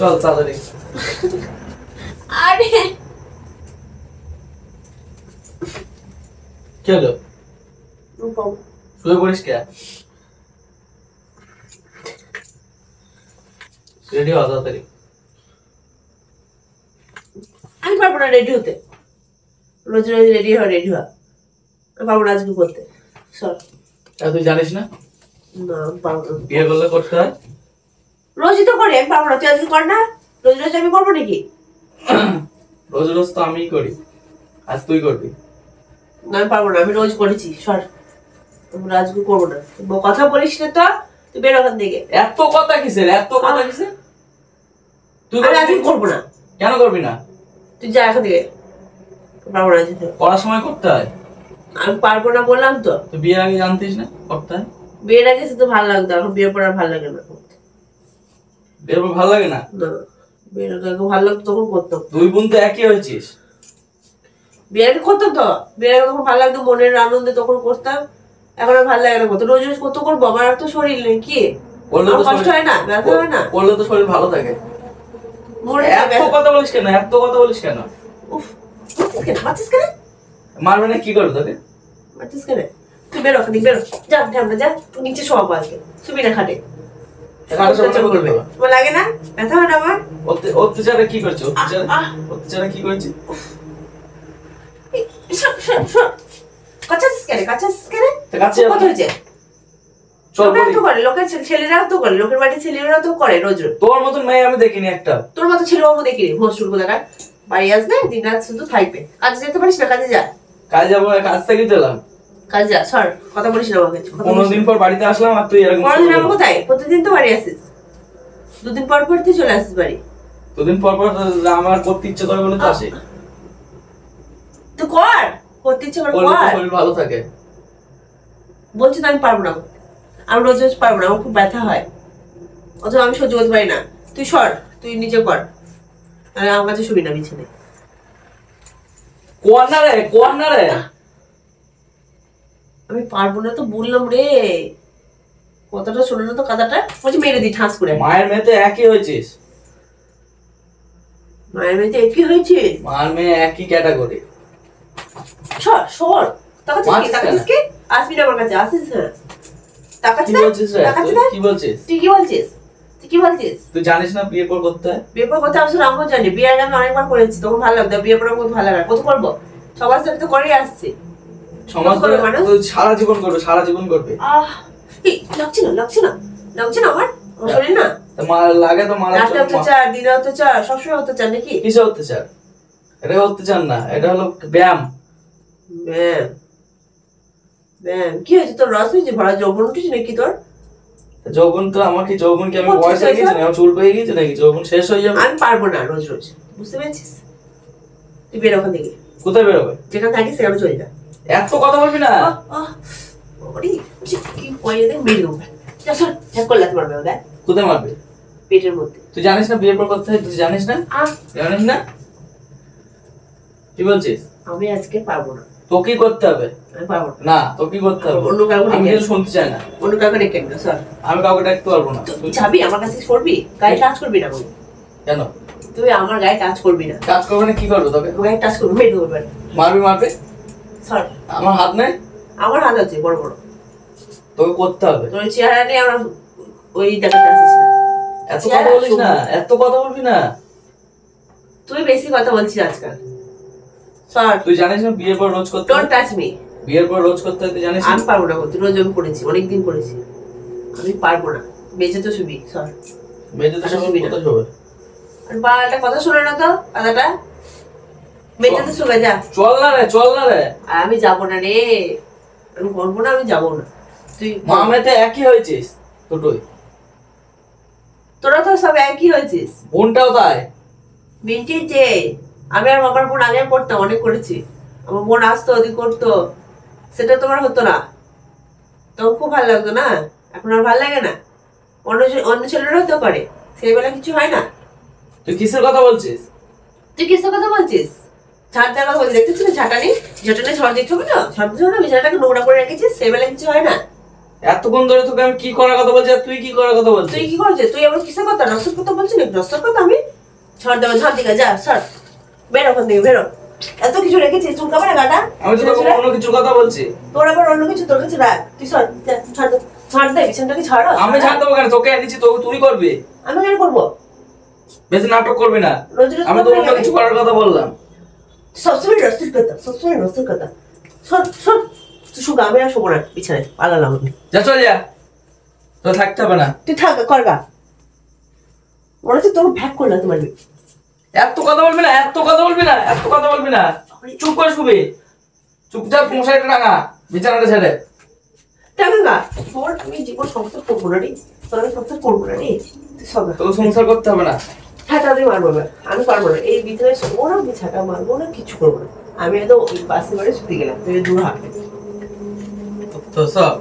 চল তাড়াতাড়ি। আরে কি হলো? শুয়ে পড়িস কে? রেডি হওয়া তাড়াতাড়ি। আমি পারবো না রেডি হতে, রোজ রোজ রেডি হওয়া আমি পারবো না আজকে করতে। সর। তুই জানিস না না পারবো না, বিয়ে করলে করতে হয়? রোজই তো করি, আমি পারবো না। তুই আজকে কর না, রোজ রোজ আমি করবো নাকি? রোজ রোজ তো আমিই করি, আজ তুই করবি। না আমি পারবো না, আমি রোজ করেছি। সর, আমরা আজকে করবো না। কথা বলিস না তো, তুই বের ওখান থেকে। এত কথা কিসের, এত কথা কিসের? তুই আজকে করবো না। কেন করবি না? তুই যা এখান থেকে, পারবো না আজকে। পড়ার সময় করতে হয়। আমি পারবো না বললাম তো। তুই বিয়ের আগে জানতিস না করতে হয়? বিয়ের আগে তো ভালো লাগতো, এখন বিয়ের পর আর ভালো লাগে না। বিয়ের পর ভালো লাগে না? না, বিয়ের আগে ভালো লাগতো তখন করতাম। দুই বোন তো একই হয়েছিস। বিয়ের আগে করতাম তো, বিয়ের আগে তখন ভালো লাগতো, মনের আনন্দে তখন করতাম। এখন আর ভালো লাগে না করতে। রোজ রোজ কত করবো? আমার তো শরীর নেই, কি কষ্ট হয় না, ব্যথা হয় না? করলে তো শরীর ভালো থাকে। এত কথা বলিস কেন, এত কথা বলিস কেন? মারছিস কেন? মারবে না কি করবে তোকে? মারছিস কেন? তুই বেরো ওখান থেকে, বেরো। যা আমরা যা, তুই নিচে শোয়া আজকে, শুবি না খাটে। তোমার লাগে না? ব্যথা হয় না আমার? অত্যাচারে কি করছে? অত্যাচারে কি করছে? ছেলেরাও তো করে, লোকের বাড়ির ছেলেরাও তো করে রোজ রোজ। তোর মতন মেয়ে আমি দেখিনি একটা। তোর মতো ছেলে আমি দেখিনি। ভোসুর কোথাকার, বাড়ি আসবে দিন রাত শুধু থাকবে। কাজে যেতে পারিস না? কাজে যা। কাজে যাবো, কাজ থেকে দিলাম। কাজে যা, সর। কথা বলিস না আমাকে। 15 দিন পর বাড়িতে আসলাম আর তুই এরকম। 15 দিন কোথায়? প্রতিদিন তো বাড়ি আসিস, 2 দিন পর পর তুই চলে আসিস বাড়ি। 2 দিন পর পর আমার করতে ইচ্ছে করে বলে তো আসে। তো কর, করতে ইচ্ছে করে কর, শরীর ভালো থাকে। বলছি তো আমি পারবো না, আমি রোজ রোজ পারবো না, আমার খুব ব্যথা হয়, অথবা আমি সহ্য করতে পারি না। তুই সর, তুই নিজে কর, আর আমার কাছে শুবি না বিছানে। কোয়ান্নারে আমি পারবো না তো বললাম রে, কথাটা শোনো না তো, কাদাটা বলছি মেরে দিই ঠাস করে। মায়ের মেয়ে তো একই হয়েছিস। মায়ের মেয়ে তো একই হয়েছে। মায়ের মেয়ে একই ক্যাটাগরি। সর সর, তাকাচ্ছিস কি? আসবি না আমার কাছে, আসিস না। তাকাচ্ছিস না? কি বলছিস? তুই কি বলছিস? তুই কি বলছিস? তুই জানিস না বিয়ে পর করতে হয়? বিয়ে পর করতে আসলে আমিও জানি। বিয়ে আগে আমি অনেকবার করেছি, তখন ভালো লাগতো। বিয়ে পর আমার ভালো লাগে, কত করবো? সবার সাথে তো করেই আসছি। সমাজ করে মানুষ সারা জীবন করবে, সারা জীবন করবে। লাগছে না আমার শরীর না লাগে তো মারা। রাতে অত্যাচার, দিনে অত্যাচার, সবসময় অত্যাচার নাকি? কিসে অত্যাচার? এটা অত্যাচার না, এটা হলো ব্যায়াম। ব্যায়াম কি হয়েছে তোর? রস হয়েছে, ভরা যৌবন উঠেছে নাকি তোর? যৌবন তো আমাকে, যৌবন কি আমি বয়স হয়ে গেছে নাকি? আমার চুল পেয়ে গেছে নাকি? যৌবন শেষ হয়ে যাবে। আমি পারবো না রোজ রোজ, বুঝতে পেরেছিস? তুই বের ওখান থেকে। কোথায় বেরোবে? যেখানে থাকিস সেখানে চলে যা। এত কথা বলবি না। কোথায় মারবে? পেটের মধ্যে। তুই জানিস না বিয়ের পর করতে হয়? তুই জানিস না? জানিস না? কি বলছিস? আমি আজকে পারবো না। তোকেই করতে হবে। আমি পারবো না, তোকেই করতে হবে। অন্য কাউকে আমি কিছু শুনতে চাই না। অন্য কাউকে ডেকে আনবো, স্যার। আমি কাউকে ডাকতে পারবো না। তুই যাবি আমার কাছে, করবি গায়ে টাচ করবি না? কেন? তুই আমার গায়ে টাচ করবি না। টাচ করবে না? কি করবে তোকে? গায়ে টাচ করবি, মেরে দেবো। মারবে? স্যার আমার হাত নেই? আমার হাত আছে বড় বড়। তোকে করতে হবে। তোর চেহারা নিয়ে আমরা ওই দেখাতে আসিস না। এত কথা বলিস না, এত কথা বলবি না। তুই বেশি কথা বলছিস আজকাল। স্যার তুই জানিস না বিয়ের পর রোজ করতে? Don't touch me. বিয়ের পর রোজ করতে তুই জানিস? আমি পারবো না করতে, রোজ আমি করেছি, অনেকদিন করেছি। আমি পারবো না। বেঁচে তো শুবি। স্যার বেঁচে তো শুবি না? আর বালটা কথা শোনে না তো, কথাটা বেঁচে তো শুবে। যা, চল না রে। আমি যাবো না রে, আমি করবো না, আমি যাবো না। তুই মামেতে একই হয়েছিস দুটোই। তোরা তো সব একই হয়েছিস। বোনটাও তাই। বিনটি যে আমি আর আমার বোন আগে করতাম, অনেক করেছি। আমার বোন আসতো, ওদিক করতো, সেটা তোমার হতো না। তখন খুব ভালো লাগতো না, এখন আর ভালো লাগে না। অন্য ছেলেরাও তো করে, সেই বেলা কিছু হয় না। তুই কিসের কথা বলছিস? তুই কিসের কথা বলছিস? ঝাড় দেওয়ার কথা বলছিস, দেখতেছিস ঝাঁটা নেই? ঝাঁটা নিয়ে ঝড় দিতে হবে না? ঝড় দিতে হবে না? বিছানাটাকে নোংরা করে রেখেছিস, সেই বেলা কিছু হয় না। এতক্ষণ ধরে তোকে আমি কি করার কথা বলছি আর তুই কি করার কথা বলছিস? তুই কি করছিস? তুই আবার কিসের কথা, নষ্টের কথা বলছিস নাকি? নষ্টের কথা আমি ছাড় দেবো, ঝাড় দিকে যা, ছাড়, বেরো ওখান থেকে, বেরো। এত কিছু রেখেছিস, চুলকাবে না গাটা? আমি তো তোকে অন্য কিছু কথা বলছি। তোর আবার অন্য কিছু তোর কাছে রাখ, তুই সর, ছাড় দে, ছাড় দে, বিছানাটাকে ছাড়। আমি ছাড় দেবো কেন? তোকে এনেছি, তোকে তুই করবি। আমি কেন করবো? বেশি নাটক করবি না। রোজ রোজ আমি তো অন্য কিছু করার কথা বললাম। সবসময় নষ্টের কথা, সবসময় নষ্টের কথা। সর সর, তুই শুকা, আমি আর শোবো না বিছানায়, পালালাম আমি। যা চল যা, তো থাকতে হবে না। তুই থাক, করগা। মনে হচ্ছে তোর ভ্যাক করলাম তোমার। এত কথা বলবি না, এত কথা বলবি না, এত কথা বলবি না। চুপ করে শুবি, চুপচাপ মশারিটা টাঙা, বিছানাটা ছেড়ে টাকা গা। তোর আমি জীবন সংসার করবো না রে, তোর আমি সংসার করবো না রে, তুই সব। তোকে সংসার করতে হবে না। হ্যাঁ তাদের মারবো না, আমি পারবো না, এই বিছানায় শোবো না, বিছানা মারবো না, কিছু করবো না। আমি একদম ওই পাশে বাড়ি শুতে গেলাম, তুই দূর হাঁটবে তো সব